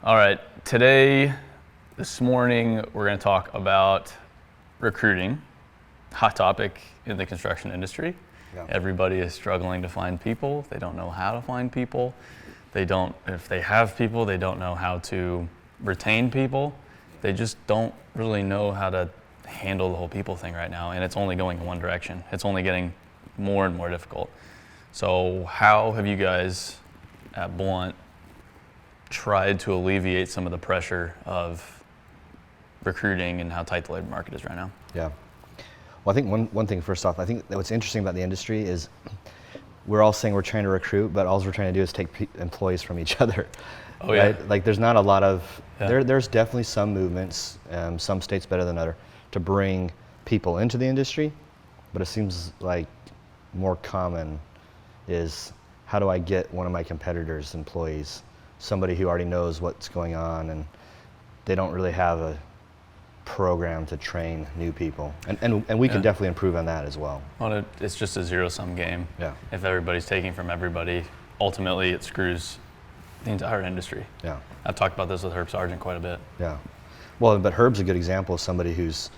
All right, this morning, we're going to talk about recruiting, hot topic in the construction industry. Yeah. Everybody is struggling to find people. They don't know how to find people. If they have people, they don't know how to retain people. They just don't really know how to handle the whole people thing right now, and it's only going in one direction. It's only getting more and more difficult. So how have you guys at Blunt tried to alleviate some of the pressure of recruiting and how tight the labor market is right now? Yeah. Well, I think one thing first off, I think that what's interesting about the industry is we're all saying we're trying to recruit, but all we're trying to do is take employees from each other. Oh, yeah. Right? Like there's not a lot of, there's definitely some movements, some states better than other, to bring people into the industry, but it seems like more common is how do I get one of my competitors' employees, somebody who already knows what's going on and they don't really have a program to train new people. And we can definitely improve on that as well. Well, it's just a zero-sum game. Yeah. If everybody's taking from everybody, ultimately it screws the entire industry. Yeah. I've talked about this with Herb Sargent quite a bit. Yeah. Well, but Herb's a good example of somebody who's,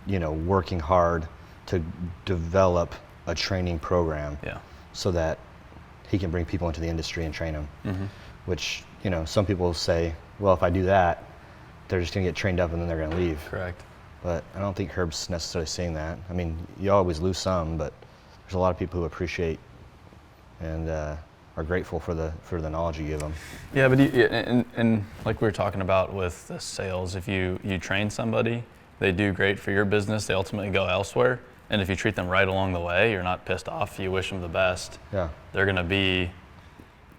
working hard to develop a training program so that he can bring people into the industry and train them. Mm-hmm. Which, some people say, well, if I do that, they're just going to get trained up and then they're going to leave. Correct. But I don't think Herb's necessarily saying that. I mean, you always lose some, but there's a lot of people who appreciate and are grateful for the knowledge you give them. Yeah, but and like we were talking about with the sales, if you train somebody, they do great for your business, they ultimately go elsewhere. And if you treat them right along the way, you're not pissed off, you wish them the best, they're going to be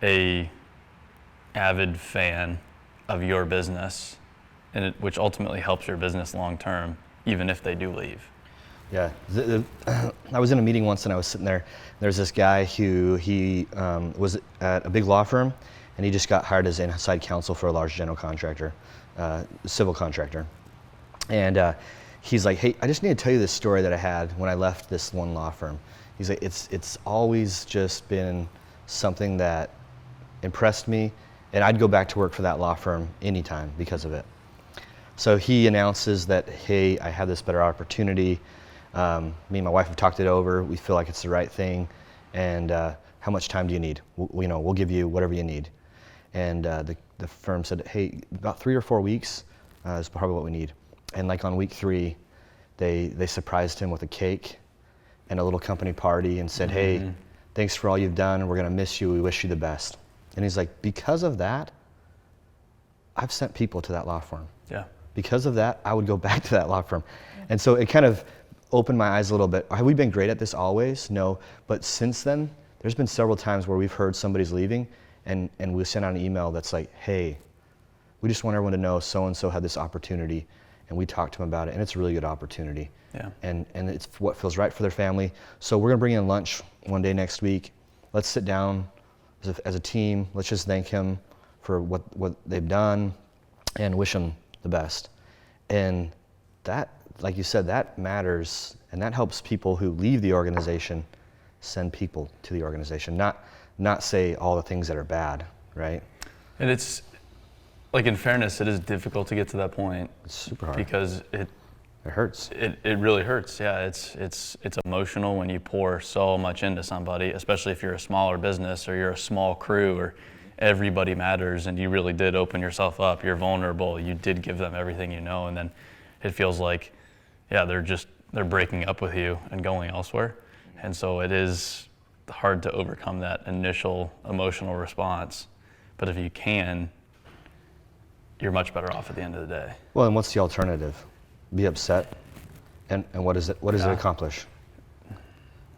a avid fan of your business, and which ultimately helps your business long term, even if they do leave. Yeah, I was in a meeting once and I was sitting there. There's this guy who he was at a big law firm, and he just got hired as inside counsel for a large general contractor, civil contractor. And he's like, hey, I just need to tell you this story that I had when I left this one law firm. He's like, it's always just been something that impressed me, and I'd go back to work for that law firm anytime because of it. So he announces that, hey, I have this better opportunity. Me and my wife have talked it over. We feel like it's the right thing. And how much time do you need? We'll give you whatever you need. And the firm said, hey, about 3 or 4 weeks is probably what we need. And like on week 3, they surprised him with a cake and a little company party and said, hey, thanks for all you've done. We're going to miss you. We wish you the best. And he's like, because of that, I've sent people to that law firm. Yeah. Because of that, I would go back to that law firm. And so it kind of opened my eyes a little bit. Have we been great at this always? No. But since then, there's been several times where we've heard somebody's leaving and we sent out an email that's like, hey, we just want everyone to know so-and-so had this opportunity, and we talked to them about it, and it's a really good opportunity. Yeah. And it's what feels right for their family. So we're gonna bring in lunch one day next week. Let's sit down as a team. Let's just thank him for what they've done and wish him the best. And that, like you said, that matters, and that helps people who leave the organization send people to the organization, not say all the things that are bad, right? And it's, like, in fairness, it is difficult to get to that point. It's super hard. Because it hurts. It really hurts, yeah. It's emotional when you pour so much into somebody, especially if you're a smaller business or you're a small crew or everybody matters and you really did open yourself up, you're vulnerable, you did give them everything you know, and then it feels like, yeah, they're breaking up with you and going elsewhere. And so it is hard to overcome that initial emotional response. But if you can, you're much better off at the end of the day. Well, and what's the alternative? Be upset, and what does it accomplish?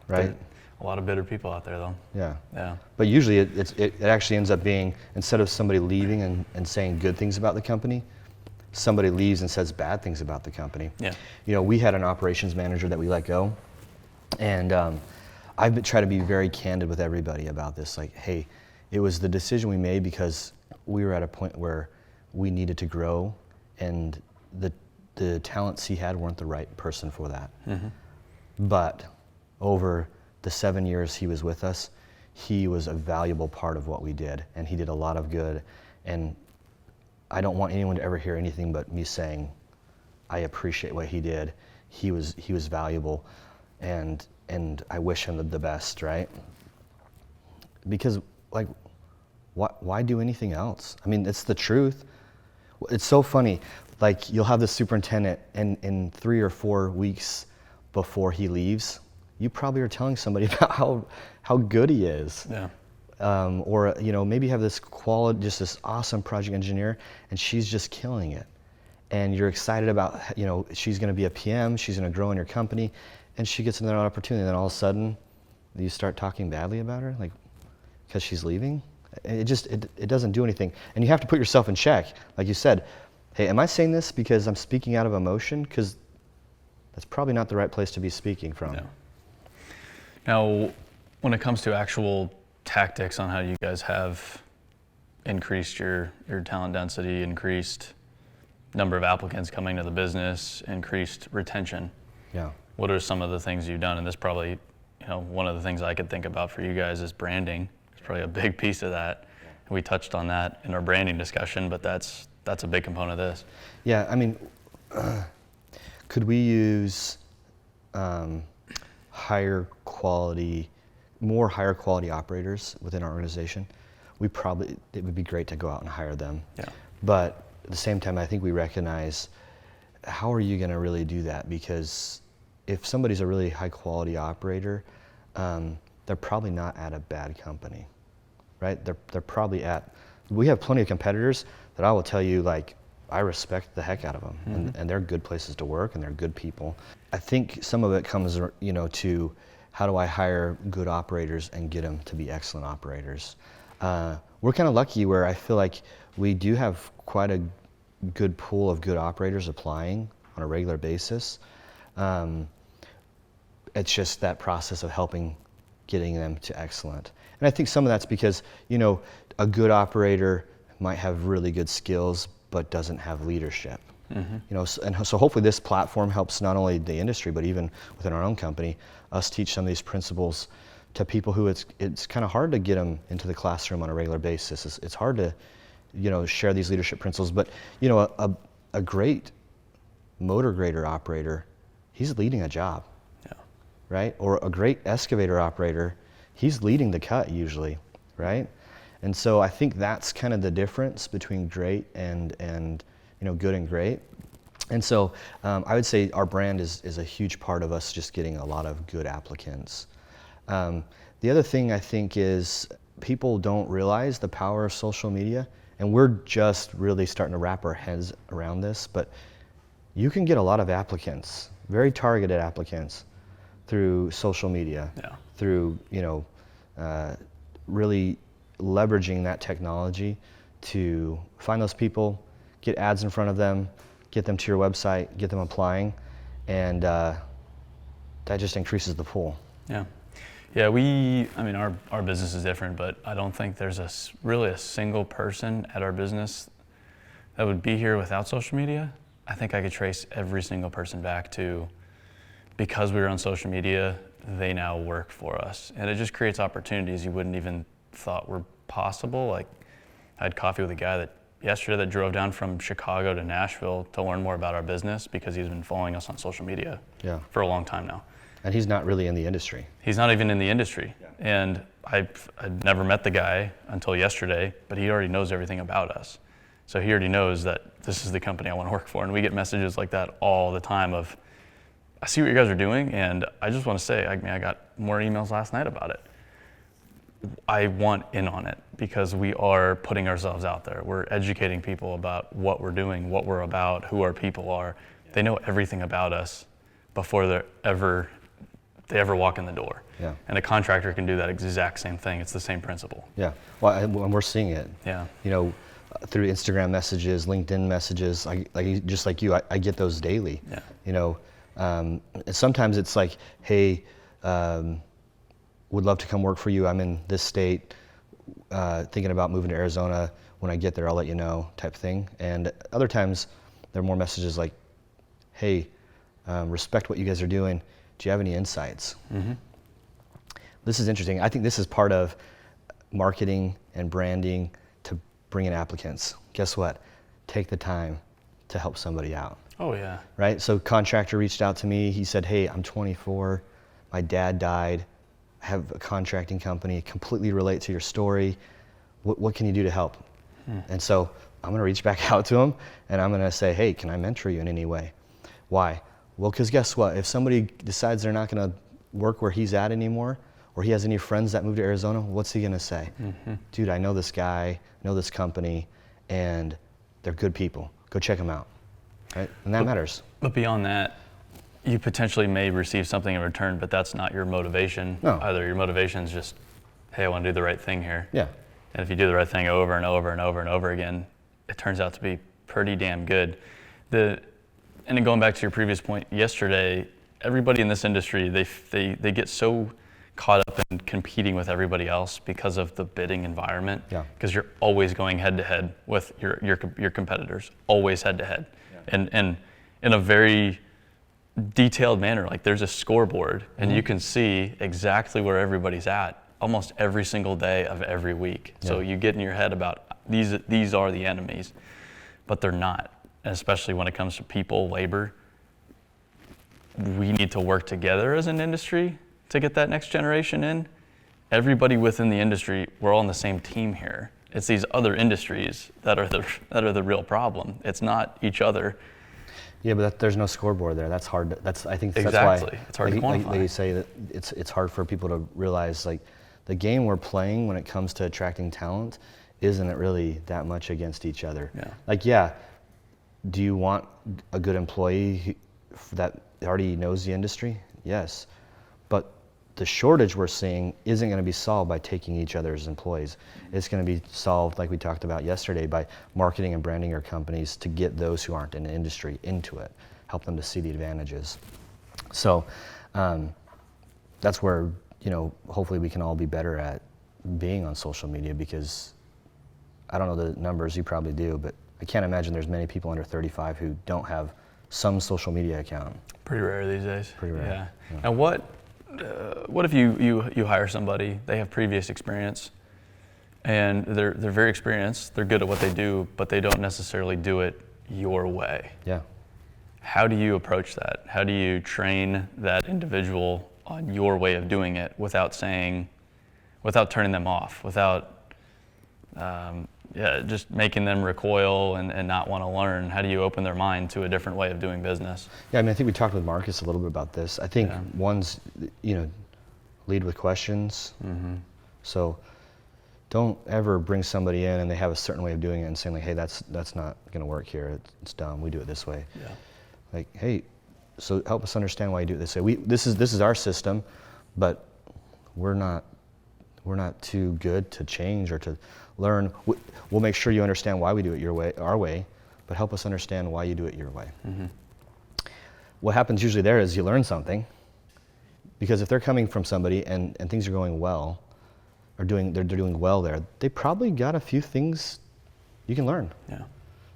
Right? A lot of bitter people out there, though. Yeah. Yeah. But usually it actually ends up being, instead of somebody leaving and saying good things about the company, somebody leaves and says bad things about the company. Yeah. We had an operations manager that we let go, and I've been trying to be very candid with everybody about this. Like, hey, it was the decision we made because we were at a point where we needed to grow, and the talents he had weren't the right person for that. Mm-hmm. But over the 7 years he was with us, he was a valuable part of what we did, and he did a lot of good. And I don't want anyone to ever hear anything but me saying, I appreciate what he did. He was valuable, and I wish him the best, right? Because like, why do anything else? I mean, it's the truth. It's so funny. Like, you'll have the superintendent, and in 3 or 4 weeks before he leaves, you probably are telling somebody about how good he is. Yeah. Or maybe you have this just this awesome project engineer, and she's just killing it. And you're excited about, she's going to be a PM, she's going to grow in your company, and she gets another opportunity. And then all of a sudden, you start talking badly about her, like, because she's leaving. It doesn't do anything. And you have to put yourself in check. Like you said, hey, am I saying this because I'm speaking out of emotion? Because that's probably not the right place to be speaking from. No. Now, when it comes to actual tactics on how you guys have increased your talent density, increased number of applicants coming to the business, increased retention. Yeah. What are some of the things you've done? And this probably, one of the things I could think about for you guys is branding. It's probably a big piece of that. And we touched on that in our branding discussion, but that's a big component of this. Yeah, I mean, could we use higher quality operators within our organization? It would be great to go out and hire them. Yeah. But at the same time, I think we recognize, how are you going to really do that? Because if somebody's a really high quality operator, they're probably not at a bad company, right? They're probably we have plenty of competitors that I will tell you, like, I respect the heck out of them, Mm-hmm. and they're good places to work, and they're good people. I think some of it comes, to how do I hire good operators and get them to be excellent operators. We're kind of lucky where I feel like we do have quite a good pool of good operators applying on a regular basis. It's just that process of getting them to excellent. And I think some of that's because, a good operator might have really good skills, but doesn't have leadership. Mm-hmm. So hopefully this platform helps not only the industry, but even within our own company, us teach some of these principles to people who it's kind of hard to get them into the classroom on a regular basis. It's hard to, share these leadership principles. But, a great motor grader operator, he's leading a job. Yeah. Right? Or a great excavator operator, he's leading the cut usually, right? And so I think that's kind of the difference between great and good and great. And so I would say our brand is a huge part of us just getting a lot of good applicants. The other thing I think is people don't realize the power of social media, and we're just really starting to wrap our heads around this, but you can get a lot of applicants, very targeted applicants, through social media, Yeah. through really leveraging that technology to find those people, get ads in front of them, get them to your website, get them applying, and that just increases the pool. Yeah. Yeah, our business is different, but I don't think there's really a single person at our business that would be here without social media. I think I could trace every single person back to, because we were on social media, they now work for us. And it just creates opportunities you wouldn't even thought were possible. Like, I had coffee with a guy yesterday that drove down from Chicago to Nashville to learn more about our business because he's been following us on social media for a long time now. And he's not really in the industry. He's not even in the industry. Yeah. And I'd never met the guy until yesterday, but he already knows everything about us. So he already knows that this is the company I want to work for. And we get messages like that all the time of, I see what you guys are doing, and I just want to say, I got more emails last night about it. I want in on it because we are putting ourselves out there. We're educating people about what we're doing, what we're about, who our people are. They know everything about us before they ever walk in the door. Yeah. And a contractor can do that exact same thing. It's the same principle. Yeah. Well, and we're seeing it. Yeah. Through Instagram messages, LinkedIn messages, just like you, I get those daily. Yeah. And sometimes it's like, hey, would love to come work for you. I'm in this state, thinking about moving to Arizona. When I get there, I'll let you know, type thing. And other times, there are more messages like, hey, respect what you guys are doing. Do you have any insights? Mm-hmm. This is interesting. I think this is part of marketing and branding to bring in applicants. Guess what? take the time to help somebody out. Oh yeah. Right? So contractor reached out to me. He said, hey, I'm 24. My dad died. I have a contracting company. Completely relate to your story. What can you do to help? And so I'm going to reach back out to him and I'm going to say, hey, can I mentor you in any way? Why? Well, because guess what? If somebody decides they're not going to work where he's at anymore, or he has any friends that moved to Arizona, what's he going to say? Dude, I know this guy, I know this company, and they're good people. Go check them out. Right? And that matters. But beyond that, you potentially may receive something in return, but that's not your motivation. No. Either your motivation is just, hey, I want to do the right thing here. Yeah. And if you do the right thing over and over and over and over again, it turns out to be pretty damn good. And then going back to your previous point yesterday, everybody in this industry, they get so caught up in competing with everybody else because of the bidding environment. Yeah. Because you're always going head to head with your competitors, always head to head. And in a very detailed manner, like there's a scoreboard and you can see exactly where everybody's at almost every single day of every week. So you get in your head about these are the enemies, but they're not. And especially when it comes to people, labor, we need to work together as an industry to get that next generation in. Everybody within the industry, we're all on the same team here. It's these other industries that are the real problem. It's not each other. Yeah, but there's no scoreboard there. That's hard. I think that's Exactly. why It's hard to quantify. Like you say that it's hard for people to realize, like, the game we're playing when it comes to attracting talent isn't it really that much against each other. Yeah. Like, do you want a good employee that already knows the industry? Yes, but the shortage we're seeing isn't going to be solved by taking each other's employees. It's going to be solved, like we talked about yesterday, by marketing and branding your companies to get those who aren't in the industry into it, help them to see the advantages. So that's where, hopefully we can all be better at being on social media, because I don't know the numbers, you probably do, but I can't imagine there's many people under 35 who don't have some social media account. Pretty rare these days. Pretty rare. Yeah. And what if you hire somebody, they have previous experience, and they're very experienced, they're good at what they do, but they don't necessarily do it your way? Yeah. How do you approach that? How do you train that individual on your way of doing it without turning them off, without just making them recoil and not want to learn? How do you open their mind to a different way of doing business? Yeah, I think we talked with Marcus a little bit about this. I think one's, lead with questions. So don't ever bring somebody in and they have a certain way of doing it and saying, like, hey, that's not going to work here. It's dumb. We do it this way. Yeah. Like, hey, so help us understand why you do it this way. This is our system, but we're not too good to change or to learn. We'll make sure you understand why we do it our way, but help us understand why you do it your way. What happens usually there is you learn something, because if they're coming from somebody and things are going well, or they're doing well there, they probably got a few things you can learn. Yeah.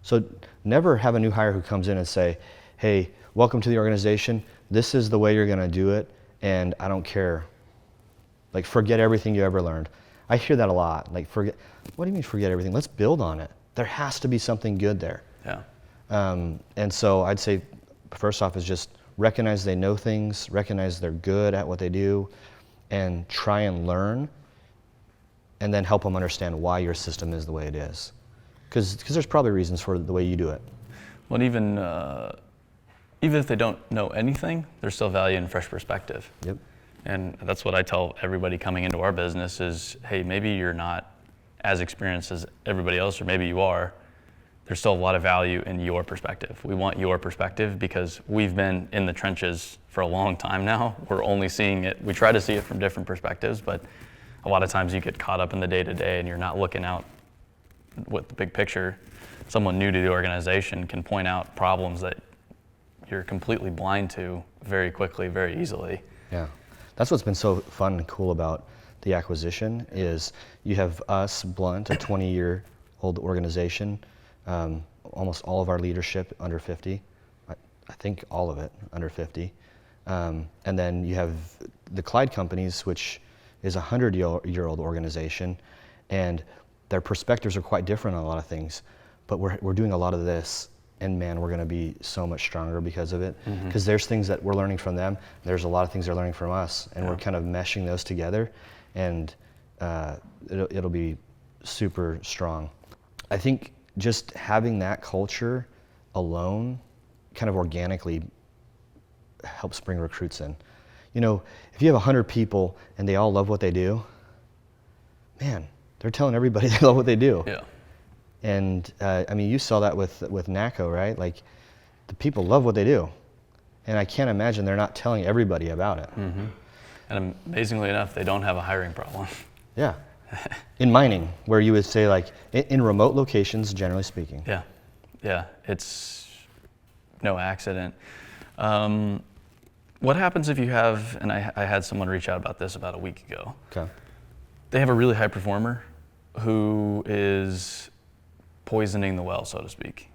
So never have a new hire who comes in and say, hey, welcome to the organization. This is the way you're going to do it, and I don't care. Like, forget everything you ever learned. I hear that a lot. Like, what do you mean forget everything? Let's build on it. There has to be something good there. Yeah. And so I'd say, first off, is just recognize they know things, recognize they're good at what they do, and try and learn, and then help them understand why your system is the way it is. Because there's probably reasons for the way you do it. Well, even if they don't know anything, there's still value in fresh perspective. Yep. And that's what I tell everybody coming into our business is, hey, maybe you're not as experienced as everybody else, or maybe you are. There's still a lot of value in your perspective. We want your perspective because we've been in the trenches for a long time now. We're only seeing it, we try to see it from different perspectives, but a lot of times you get caught up in the day-to-day and you're not looking out with the big picture. Someone new to the organization can point out problems that you're completely blind to very quickly, very easily. Yeah. That's what's been so fun and cool about the acquisition is you have us, Blunt, a 20-year-old organization, almost all of our leadership under 50, I think all of it under 50. And then you have the Clyde Companies, which is a 100-year-old organization, and their perspectives are quite different on a lot of things. but we're doing a lot of this, and man, we're going to be so much stronger because of it. Because there's things that we're learning from them. There's a lot of things they're learning from us, and we're kind of meshing those together, and it'll be super strong. I think just having that culture alone kind of organically helps bring recruits in. You know, if you have 100 people and they all love what they do, man, they're telling everybody they love what they do. Yeah. And I mean, you saw that with NACO, right? Like, the people love what they do, and I can't imagine they're not telling everybody about it. And amazingly enough, they don't have a hiring problem. Yeah. In mining, where you would say, like, in remote locations, generally speaking. Yeah, yeah, it's no accident. What happens if you have, and I had someone reach out about this about a week ago. Okay. They have a really high performer who is poisoning the well, so to speak.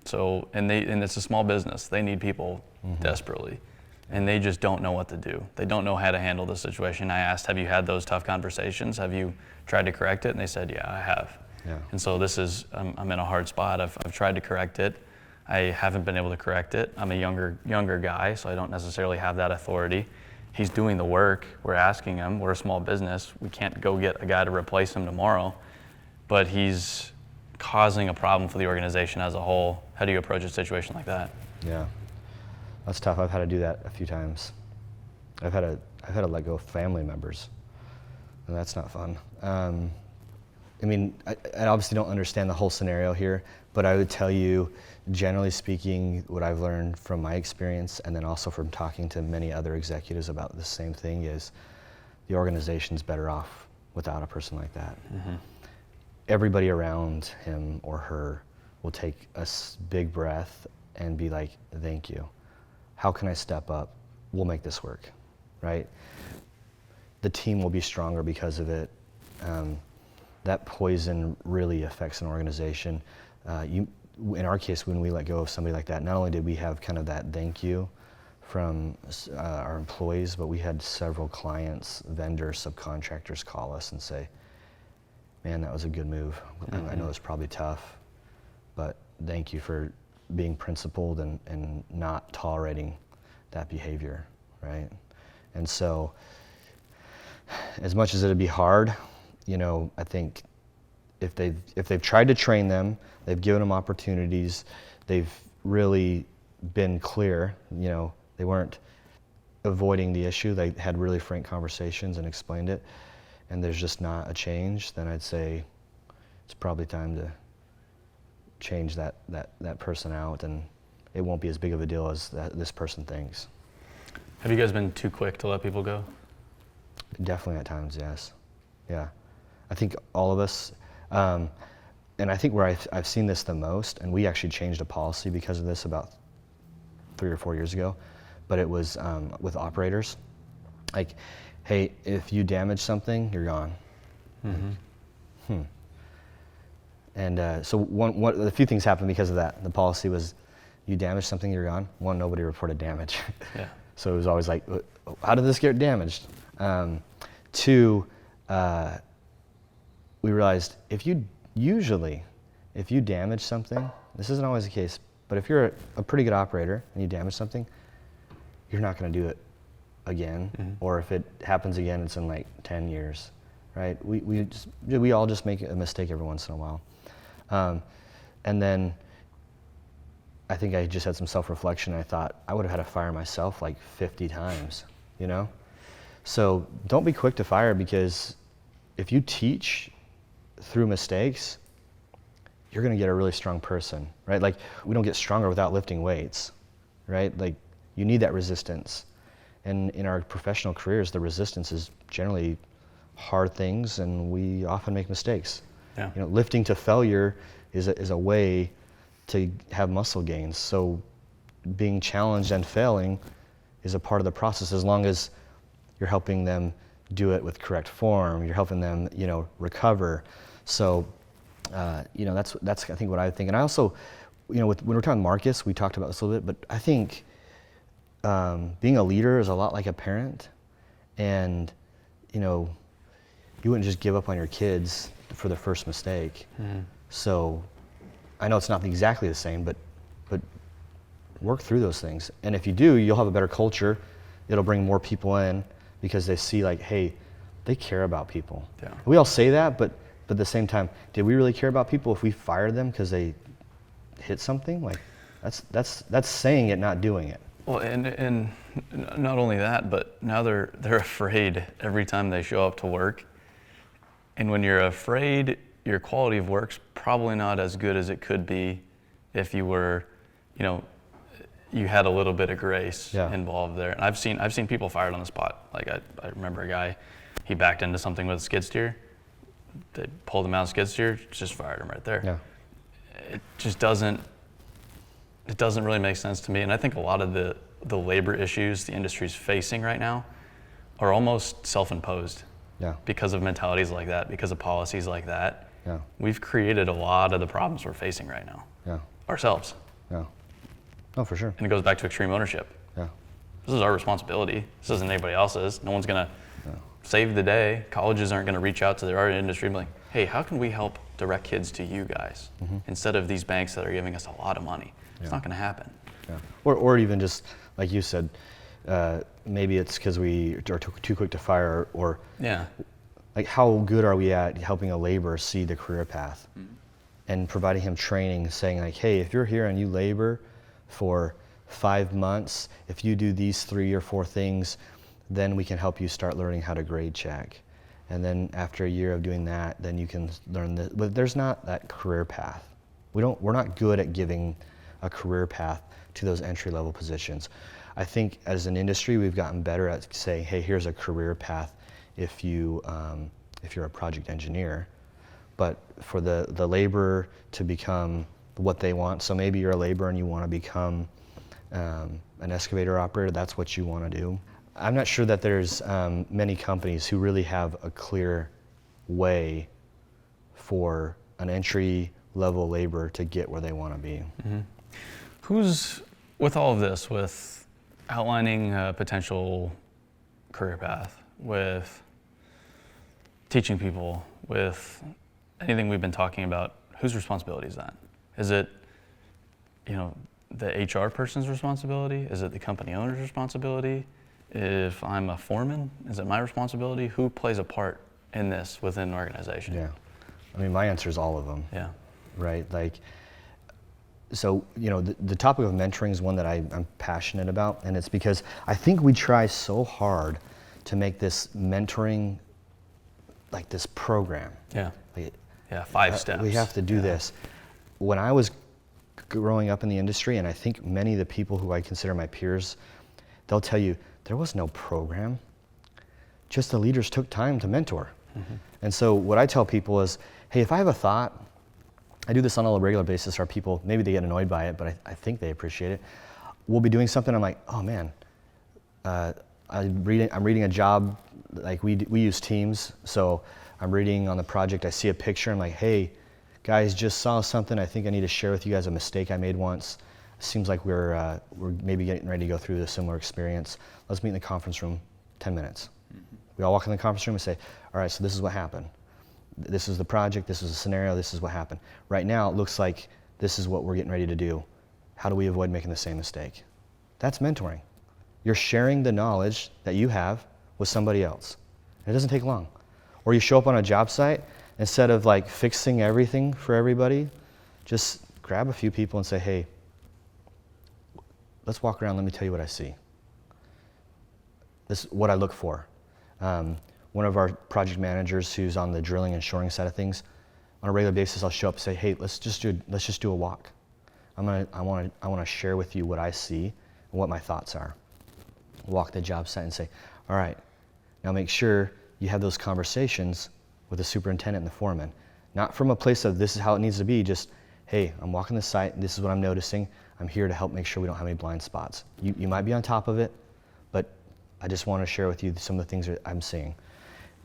So, and it's a small business. They need people desperately, and they just don't know what to do. They don't know how to handle the situation. I asked, have you had those tough conversations? Have you tried to correct it? And they said, yeah, I have. Yeah. And so this is, I'm in a hard spot. I've tried to correct it. I haven't been able to correct it. I'm a younger guy, so I don't necessarily have that authority. He's doing the work. We're asking him. We're a small business. We can't go get a guy to replace him tomorrow, but he's causing a problem for the organization as a whole. How do you approach a situation like that? Yeah, that's tough. I've had to do that a few times. I've had to let go of family members, and that's not fun. I mean, I obviously don't understand the whole scenario here, but I would tell you, generally speaking, what I've learned from my experience, and then also from talking to many other executives about the same thing, is the organization's better off without a person like that. Everybody around him or her will take a big breath and be like, thank you. How can I step up? We'll make this work, right? The team will be stronger because of it. That poison really affects an organization. In our case, when we let go of somebody like that, not only did we have kind of that thank you from our employees, but we had several clients, vendors, subcontractors call us and say, man, that was a good move. I know it's probably tough, but thank you for being principled and not tolerating that behavior, right? And so, as much as it'd be hard, you know, I think if they've tried to train them, they've given them opportunities, they've really been clear, you know, they weren't avoiding the issue, they had really frank conversations and explained it, and there's just not a change, then I'd say it's probably time to change that person out, and it won't be as big of a deal as this person thinks. Have you guys been too quick to let people go? Definitely at times, yes. Yeah. I think all of us, and I think where I've seen this the most, and we actually changed a policy because of this about 3 or 4 years ago, but it was with operators. Like, hey, if you damage something, you're gone. And so a few things happened because of that. The policy was, you damage something, you're gone. One, nobody reported damage. Yeah. So it was always like, how did this get damaged? Two, we realized if you damage something, this isn't always the case, but if you're a pretty good operator and you damage something, you're not going to do it again. Or if it happens again, it's in like 10 years, right? We all just make a mistake every once in a while. And then I think I just had some self-reflection. I thought I would have had to fire myself like 50 times, you know? So don't be quick to fire, because if you teach through mistakes, you're going to get a really strong person, right? Like, we don't get stronger without lifting weights, right? Like, you need that resistance. And in our professional careers, the resistance is generally hard things, and we often make mistakes. Yeah. You know, lifting to failure is a way to have muscle gains. So being challenged and failing is a part of the process, as long as you're helping them do it with correct form, you're helping them, you know, recover. So, you know, that's I think what I think. And I also, you know, when we're talking Marcus, we talked about this a little bit, but I think being a leader is a lot like a parent. And, you know, you wouldn't just give up on your kids for the first mistake. So I know it's not exactly the same, but work through those things. And if you do, you'll have a better culture. It'll bring more people in because they see like, hey, they care about people. Yeah. We all say that, but at the same time, did we really care about people if we fired them because they hit something? Like, that's saying it, not doing it. Well, and not only that, but now they're afraid every time they show up to work. And when you're afraid, your quality of work's probably not as good as it could be if you were, you had a little bit of grace involved there. And I've seen people fired on the spot. Like I remember a guy, he backed into something with a skid steer. They pulled him out of skid steer, just fired him right there. Yeah. It just doesn't really make sense to me. And I think a lot of the labor issues the industry's facing right now are almost self-imposed. Yeah. Because of mentalities like that, because of policies like that. Yeah. We've created a lot of the problems we're facing right now. Yeah. Ourselves. Yeah. Oh, for sure. And it goes back to extreme ownership. Yeah. This is our responsibility. This isn't anybody else's. No one's gonna save the day. Colleges aren't gonna reach out to their art industry and be like, hey, how can we help direct kids to you guys instead of these banks that are giving us a lot of money? It's not gonna happen. Yeah. Or even just like you said, maybe it's because we are too quick to fire, or like how good are we at helping a laborer see the career path and providing him training, saying like, hey, if you're here and you labor for 5 months, if you do these 3 or 4 things, then we can help you start learning how to grade check. And then after a year of doing that, then you can learn this. But there's not that career path. We're not good at giving a career path to those entry-level positions. I think as an industry, we've gotten better at saying, hey, here's a career path if you're a project engineer. But for the laborer to become what they want, so maybe you're a laborer and you want to become an excavator operator, that's what you want to do. I'm not sure that there's many companies who really have a clear way for an entry-level laborer to get where they want to be. Mm-hmm. Who's, with all of this, with outlining a potential career path, with teaching people, with anything we've been talking about, whose responsibility is that? Is it, the HR person's responsibility? Is it the company owner's responsibility? If I'm a foreman, is it my responsibility? Who plays a part in this within an organization? Yeah. I mean, my answer is all of them. Yeah. Right? Like, so, the topic of mentoring is one that I'm passionate about, and it's because I think we try so hard to make this mentoring like this program. Yeah. Like, 5 steps. We have to do this. When I was growing up in the industry, and I think many of the people who I consider my peers, they'll tell you there was no program. Just the leaders took time to mentor. Mm-hmm. And so what I tell people is, hey, if I have a thought, I do this on a regular basis. Our people, maybe they get annoyed by it, but I think they appreciate it. We'll be doing something, I'm like, oh man, I'm reading a job, like we use Teams, so I'm reading on the project, I see a picture, I'm like, hey, guys, just saw something, I think I need to share with you guys a mistake I made once. Seems like we're maybe getting ready to go through a similar experience. Let's meet in the conference room, 10 minutes. Mm-hmm. We all walk in the conference room and say, all right, so this is what happened. This is the project, this is the scenario, this is what happened. Right now, it looks like this is what we're getting ready to do. How do we avoid making the same mistake? That's mentoring. You're sharing the knowledge that you have with somebody else. And it doesn't take long. Or you show up on a job site, instead of like fixing everything for everybody, just grab a few people and say, hey, let's walk around, let me tell you what I see. This is what I look for. One of our project managers who's on the drilling and shoring side of things, on a regular basis, I'll show up and say, hey, let's just do a walk. I want to share with you what I see and what my thoughts are. Walk the job site and say, all right, now make sure you have those conversations with the superintendent and the foreman. Not from a place of this is how it needs to be, just, hey, I'm walking the site, this is what I'm noticing, I'm here to help make sure we don't have any blind spots. You might be on top of it, but I just want to share with you some of the things that I'm seeing.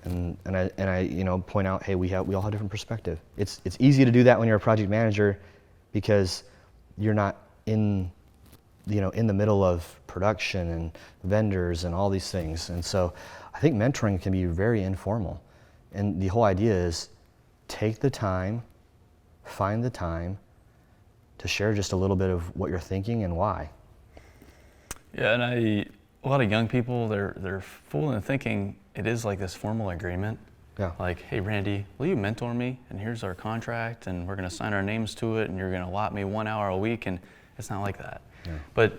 And I point out, hey, we all have different perspective. It's easy to do that when you're a project manager because you're not in the middle of production and vendors and all these things. And so I think mentoring can be very informal. And the whole idea is take the time, find the time, to share just a little bit of what you're thinking and why. Yeah, and a lot of young people, they're fooled into thinking it is like this formal agreement. Yeah. Like, hey, Randy, will you mentor me? And here's our contract, and we're going to sign our names to it, and you're going to allot me 1 hour a week. And it's not like that. Yeah. But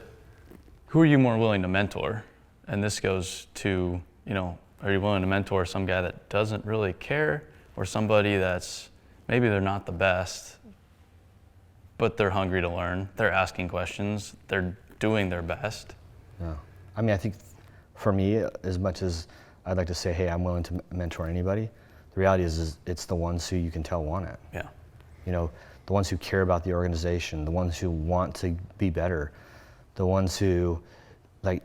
who are you more willing to mentor? And this goes to, are you willing to mentor some guy that doesn't really care, or somebody that's maybe they're not the best, but they're hungry to learn, they're asking questions, they're doing their best? Yeah. I mean, I think for me, as much as I'd like to say, hey, I'm willing to mentor anybody, the reality is it's the ones who you can tell want it. Yeah. The ones who care about the organization, the ones who want to be better, the ones who, like,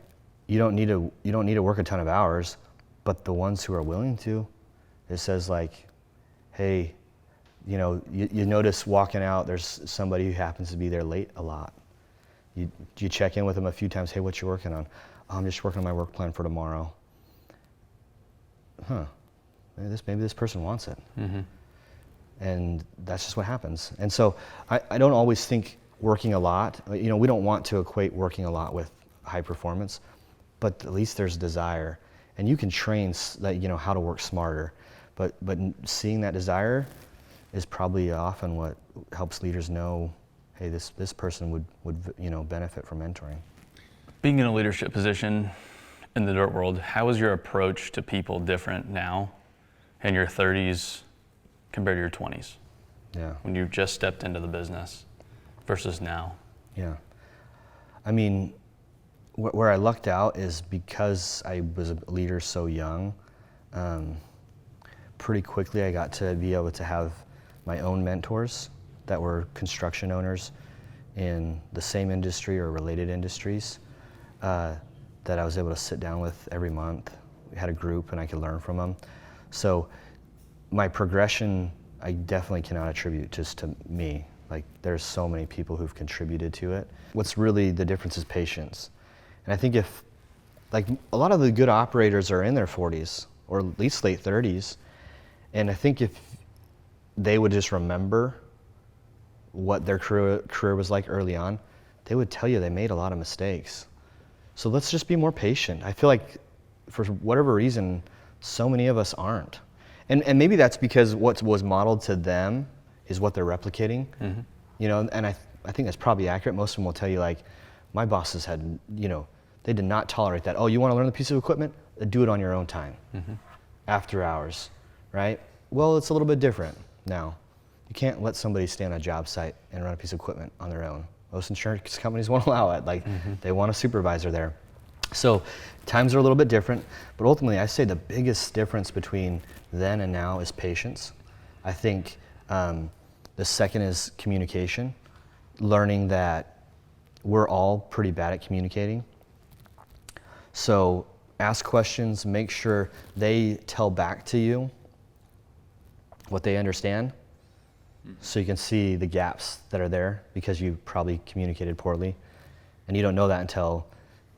you don't need to work a ton of hours, but the ones who are willing to. It says, like, hey, you notice walking out, there's somebody who happens to be there late a lot. You check in with them a few times, hey, what you working on? Oh, I'm just working on my work plan for tomorrow. Maybe this person wants it. Mm-hmm. And that's just what happens. And so I don't always think working a lot, we don't want to equate working a lot with high performance, but at least there's desire. And you can train how to work smarter, but seeing that desire is probably often what helps leaders know, hey, this person would benefit from mentoring. Being in a leadership position in the dirt world, how is your approach to people different now in your 30s compared to your 20s? Yeah. When you just stepped into the business versus now? Yeah. I mean, where I lucked out is because I was a leader so young, pretty quickly I got to be able to have my own mentors that were construction owners in the same industry or related industries that I was able to sit down with every month. We had a group and I could learn from them. So my progression, I definitely cannot attribute just to me. Like, there's so many people who've contributed to it. What's really the difference is patience. And I think if, like, a lot of the good operators are in their 40s or at least late 30s, and I think if they would just remember what their career was like early on, they would tell you they made a lot of mistakes. So let's just be more patient. I feel like for whatever reason, so many of us aren't. And maybe that's because what was modeled to them is what they're replicating. Mm-hmm. And I think that's probably accurate. Most of them will tell you, like, my bosses had, they did not tolerate that. Oh, you want to learn the piece of equipment? Do it on your own time, mm-hmm. after hours, right? Well, it's a little bit different now. You can't let somebody stay on a job site and run a piece of equipment on their own. Most insurance companies won't allow it. Like, mm-hmm. they want a supervisor there. So times are a little bit different, but ultimately I say the biggest difference between then and now is patience. I think the second is communication, learning that we're all pretty bad at communicating. So ask questions, make sure they tell back to you what they understand, so you can see the gaps that are there because you probably communicated poorly. And you don't know that until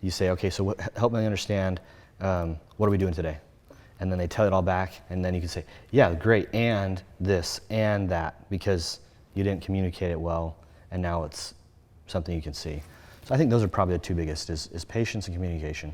you say, okay, so help me understand, what are we doing today? And then they tell it all back, and then you can say, yeah, great, and this, and that, because you didn't communicate it well, and now it's something you can see. So I think those are probably the two biggest, is patience and communication.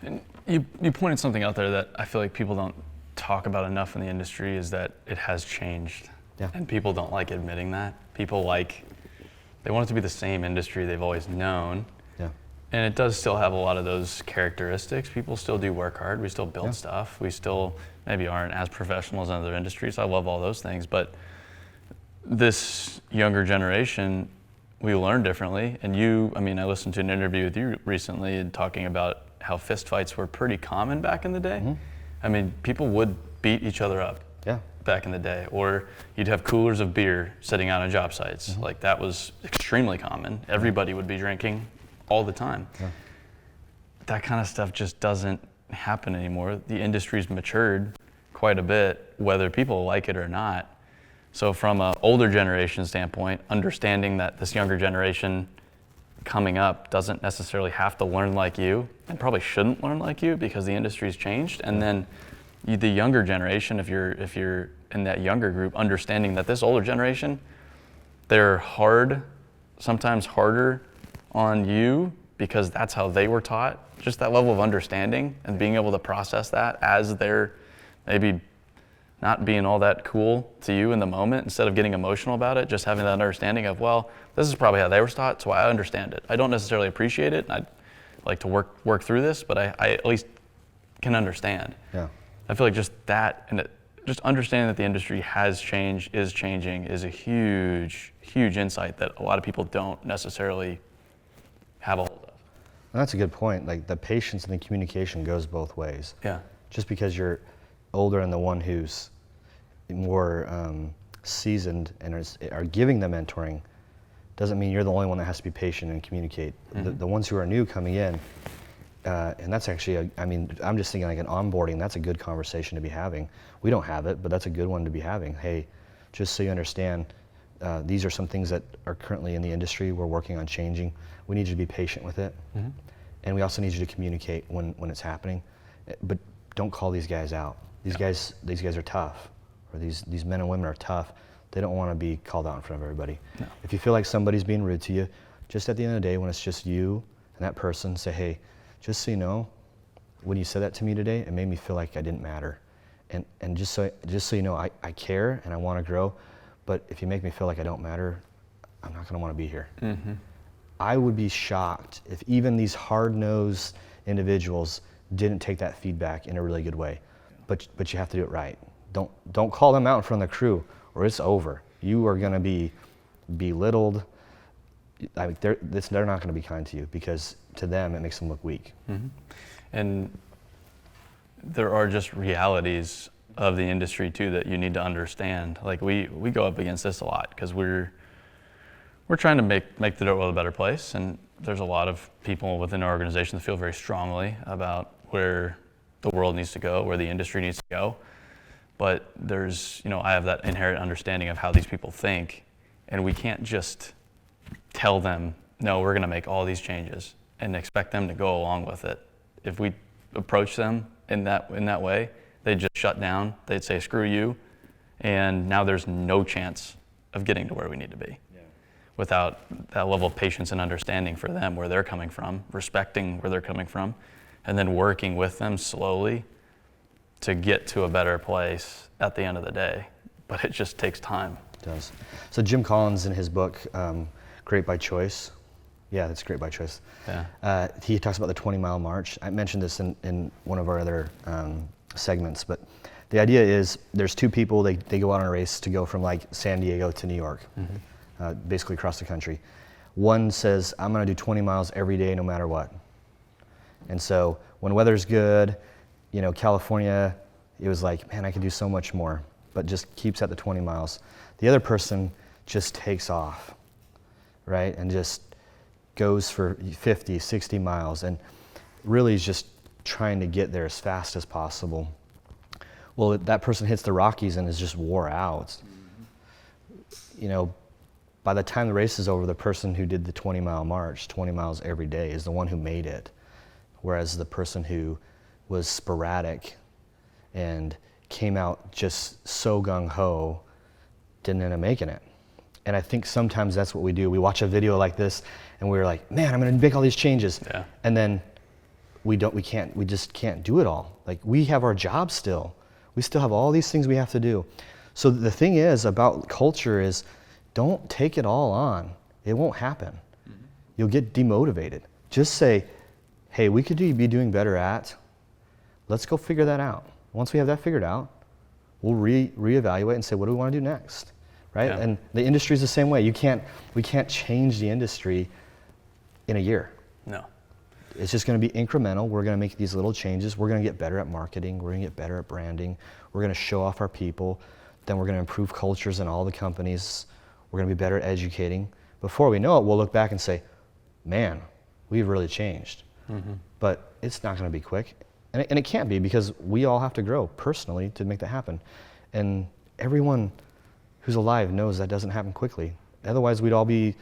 And you pointed something out there that I feel like people don't talk about enough in the industry, is that it has changed. Yeah. And people don't like admitting that. People they want it to be the same industry they've always known. Yeah. And it does still have a lot of those characteristics. People still do work hard. We still build stuff. We still maybe aren't as professional as other industries. I love all those things. But this younger generation, we learn differently. And I listened to an interview with you recently and talking about how fist fights were pretty common back in the day. Mm-hmm. People would beat each other up. Yeah. Back in the day, or you'd have coolers of beer sitting out on job sites. Mm-hmm. Like, that was extremely common. Everybody would be drinking all the time. Yeah. That kind of stuff just doesn't happen anymore. The industry's matured quite a bit, whether people like it or not. So from an older generation standpoint, understanding that this younger generation coming up doesn't necessarily have to learn like you, and probably shouldn't learn like you because the industry's changed. And then the younger generation, if you're in that younger group, understanding that this older generation, they're hard, sometimes harder on you because that's how they were taught. Just that level of understanding and being able to process that as they're maybe not being all that cool to you in the moment, instead of getting emotional about it, just having that understanding of, well, this is probably how they were taught, so I understand it. I don't necessarily appreciate it, and I'd like to work through this, but I at least can understand. Yeah. I feel like just that, and just understanding that the industry has changed, is changing, is a huge, huge insight that a lot of people don't necessarily have a hold of. And that's a good point. Like the patience and the communication goes both ways. Yeah. Just because you're older and the one who's more seasoned and are giving the mentoring doesn't mean you're the only one that has to be patient and communicate. Mm-hmm. The ones who are new coming in, and that's actually, I'm just thinking like an onboarding, that's a good conversation to be having. We don't have it, but that's a good one to be having. Hey, just so you understand, these are some things that are currently in the industry we're working on changing. We need you to be patient with it. Mm-hmm. And we also need you to communicate when it's happening. But don't call these guys out. These guys are tough, or these men and women are tough. They don't want to be called out in front of everybody. No. If you feel like somebody's being rude to you, just at the end of the day, when it's just you and that person, say, hey, just so you know, when you said that to me today, it made me feel like I didn't matter. And just so you know, I care and I want to grow, but if you make me feel like I don't matter, I'm not going to want to be here. Mm-hmm. I would be shocked if even these hard-nosed individuals didn't take that feedback in a really good way. But you have to do it right. Don't call them out in front of the crew, or it's over. You are going to be belittled. I mean, they're not going to be kind to you, because to them it makes them look weak. Mm-hmm. And there are just realities of the industry too that you need to understand. Like we go up against this a lot because we're trying to make the dirt world a better place, and there's a lot of people within our organization that feel very strongly about where the world needs to go, where the industry needs to go. But there's, I have that inherent understanding of how these people think, and we can't just tell them, no, we're going to make all these changes and expect them to go along with it. If we approach them in that way, they'd just shut down. They'd say, screw you, and now there's no chance of getting to where we need to be. Without that level of patience and understanding for them, where they're coming from, respecting where they're coming from, and then working with them slowly to get to a better place at the end of the day. But it just takes time. It does. So Jim Collins, in his book, Great by Choice, yeah, that's Great by Choice. Yeah. He talks about the 20-mile march. I mentioned this in one of our other segments, but the idea is there's two people, they go out on a race to go from like San Diego to New York. Mm-hmm. Basically across the country. One says, I'm going to do 20 miles every day no matter what. And so when weather's good, California, it was like, man, I could do so much more, but just keeps at the 20 miles. The other person just takes off, right? And just goes for 50, 60 miles and really is just trying to get there as fast as possible. Well, that person hits the Rockies and is just wore out. Mm-hmm. By the time the race is over, the person who did the 20-mile march, 20 miles every day, is the one who made it. Whereas the person who was sporadic and came out just so gung-ho didn't end up making it. And I think sometimes that's what we do. We watch a video like this and we're like, man, I'm gonna make all these changes. Yeah. And then we just can't do it all. Like, we have our job still. We still have all these things we have to do. So the thing is about culture is, don't take it all on. It won't happen. Mm-hmm. You'll get demotivated. Just say, hey, we could be doing better at, let's go figure that out. Once we have that figured out, we'll reevaluate and say, what do we want to do next, right? Yeah. And the industry is the same way. We can't change the industry in a year. No. It's just going to be incremental. We're going to make these little changes. We're going to get better at marketing. We're going to get better at branding. We're going to show off our people. Then we're going to improve cultures in all the companies. We're going to be better at educating. Before we know it, we'll look back and say, man, we've really changed. Mm-hmm. But it's not going to be quick. And it can't be, because we all have to grow personally to make that happen. And everyone who's alive knows that doesn't happen quickly. Otherwise, we'd all be,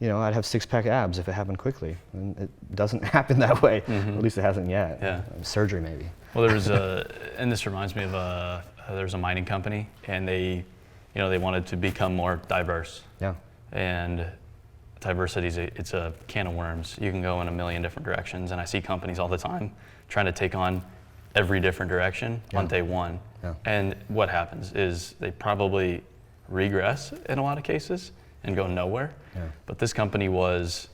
I'd have six-pack abs if it happened quickly. And it doesn't happen that way. Mm-hmm. At least it hasn't yet. Yeah. Surgery, maybe. Well, and this reminds me of there's a mining company, and they wanted to become more diverse. Yeah. And diversity it's a can of worms. You can go in a million different directions, and I see companies all the time trying to take on every different direction on day one. Yeah. And what happens is they probably regress in a lot of cases and go nowhere. Yeah. But this company was,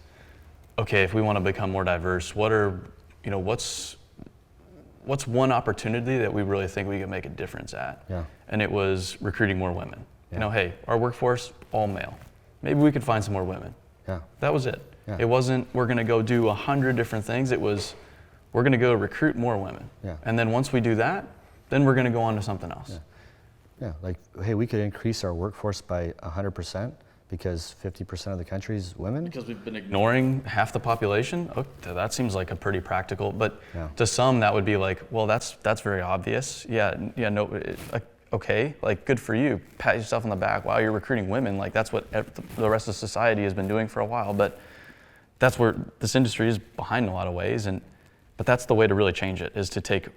okay, if we want to become more diverse, what's one opportunity that we really think we could make a difference at? Yeah. And it was recruiting more women. Yeah. Hey, our workforce, all male. Maybe we could find some more women. Yeah. That was it. Yeah. It wasn't, we're going to go do 100 different things. It was, we're going to go recruit more women. Yeah. And then once we do that, then we're going to go on to something else. Yeah. Yeah, like, hey, we could increase our workforce by 100% because 50% of the country is women. Because we've been ignoring half the population. Okay, that seems like a pretty practical, but Yeah. to some that would be like, well, that's very obvious. Okay, like good for you. Pat yourself on the back. Wow, you're recruiting women. Like that's what the rest of society has been doing for a while. But that's where this industry is behind in a lot of ways. But that's the way to really change it, is to take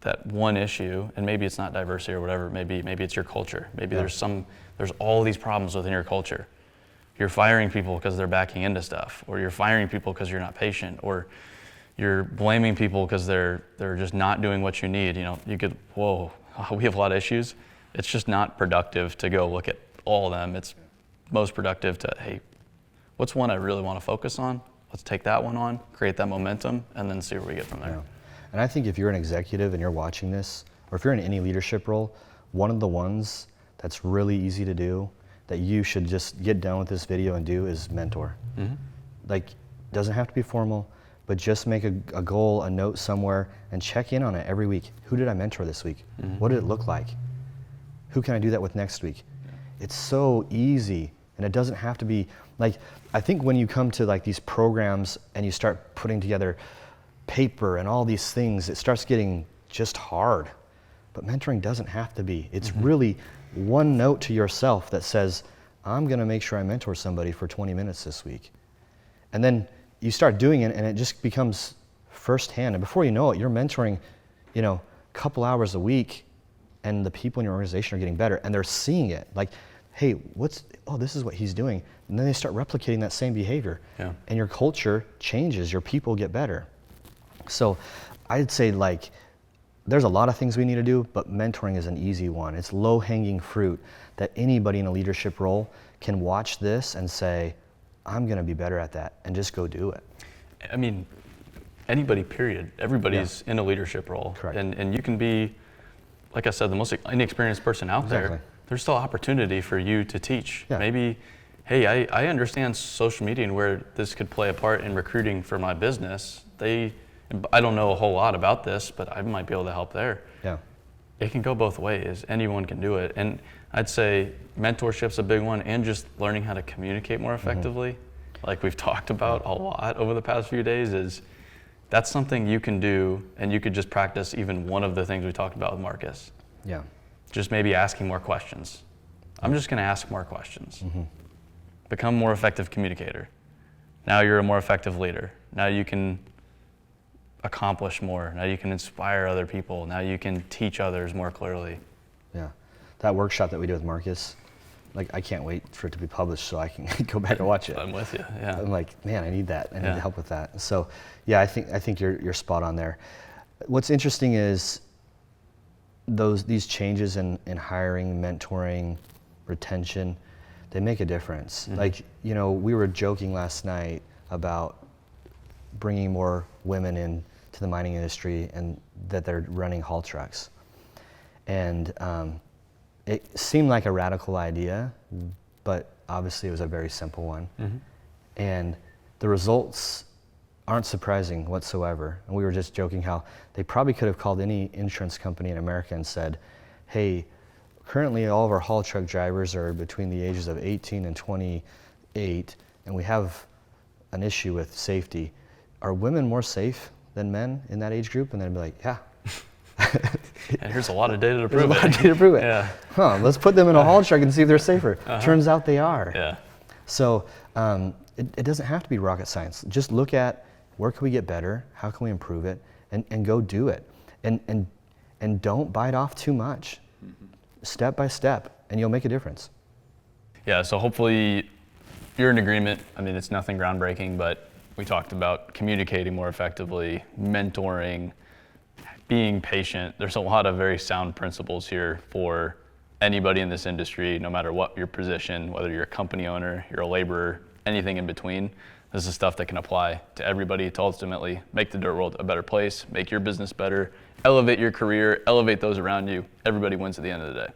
that one issue, and maybe it's not diversity or whatever. Maybe it's your culture. Maybe Yeah. there's all these problems within your culture. You're firing people because they're backing into stuff, or you're firing people because you're not patient, or you're blaming people because they're just not doing what you need. You could, we have a lot of issues. It's just not productive to go look at all of them. It's most productive to, hey, what's one I really want to focus on? Let's take that one on, create that momentum, and then see where we get from there. Yeah. And I think if you're an executive and you're watching this, or if you're in any leadership role, one of the ones that's really easy to do that you should just get done with this video and do is mentor. Mm-hmm. Like, doesn't have to be formal, but just make a goal, a note somewhere, and check in on it every week. Who did I mentor this week? Mm-hmm. What did it look like? Who can I do that with next week? It's so easy, and it doesn't have to be, like, I think when you come to like these programs and you start putting together paper and all these things, it starts getting just hard. But mentoring doesn't have to be. It's really one note to yourself that says, I'm gonna make sure I mentor somebody for 20 minutes this week. And then you start doing it and it just becomes firsthand. And before you know it, you're mentoring, a couple hours a week, and the people in your organization are getting better and they're seeing it. Like, hey, this is what he's doing. And then they start replicating that same behavior. Yeah. And your culture changes, your people get better. So I'd say, like, there's a lot of things we need to do, but mentoring is an easy one. It's low-hanging fruit that anybody in a leadership role can watch this and say, I'm gonna be better at that, and just go do it. I mean, anybody, period. Everybody's in a leadership role. Correct. And you can be, like I said, the most inexperienced person out Exactly. there. There's still opportunity for you to teach. Yeah. Maybe, hey, I understand social media and where this could play a part in recruiting for my business. I don't know a whole lot about this, but I might be able to help there. Yeah. It can go both ways. Anyone can do it. And I'd say mentorship's a big one, and just learning how to communicate more effectively, like we've talked about a lot over the past few days, that's something you can do, and you could just practice even one of the things we talked about with Marcus. Yeah. Just maybe asking more questions. I'm just gonna ask more questions. Become a more effective communicator. Now you're a more effective leader. Now you can accomplish more. Now you can inspire other people. Now you can teach others more clearly. Yeah. That workshop that we did with Marcus, like, I can't wait for it to be published so I can go back and watch it. I'm with you, yeah. I'm like, man, I need that. I need Yeah. help with that. So, yeah, I think you're spot on there. What's interesting is these changes in hiring, mentoring, retention, they make a difference. Like, we were joking last night about bringing more women in to the mining industry and that they're running haul trucks. And it seemed like a radical idea, but obviously it was a very simple one. And the results aren't surprising whatsoever. And we were just joking how they probably could have called any insurance company in America and said, hey, currently all of our haul truck drivers are between the ages of 18 and 28, and we have an issue with safety. Are women more safe than men in that age group? And they'd be like, yeah. And here's a lot of data to There's prove a lot of it. data to prove it. Yeah. Let's put them in a haul truck and see if they're safer. Turns out they are. Yeah. So it doesn't have to be rocket science. Just look at where can we get better, how can we improve it, and go do it. And don't bite off too much. Step by step, and you'll make a difference. Yeah, so hopefully you're in agreement. I mean, it's nothing groundbreaking, but we talked about communicating more effectively, mentoring, being patient. There's a lot of very sound principles here for anybody in this industry, no matter what your position, whether you're a company owner, you're a laborer, anything in between. This is stuff that can apply to everybody to ultimately make the dirt world a better place, make your business better, elevate your career, elevate those around you. Everybody wins at the end of the day.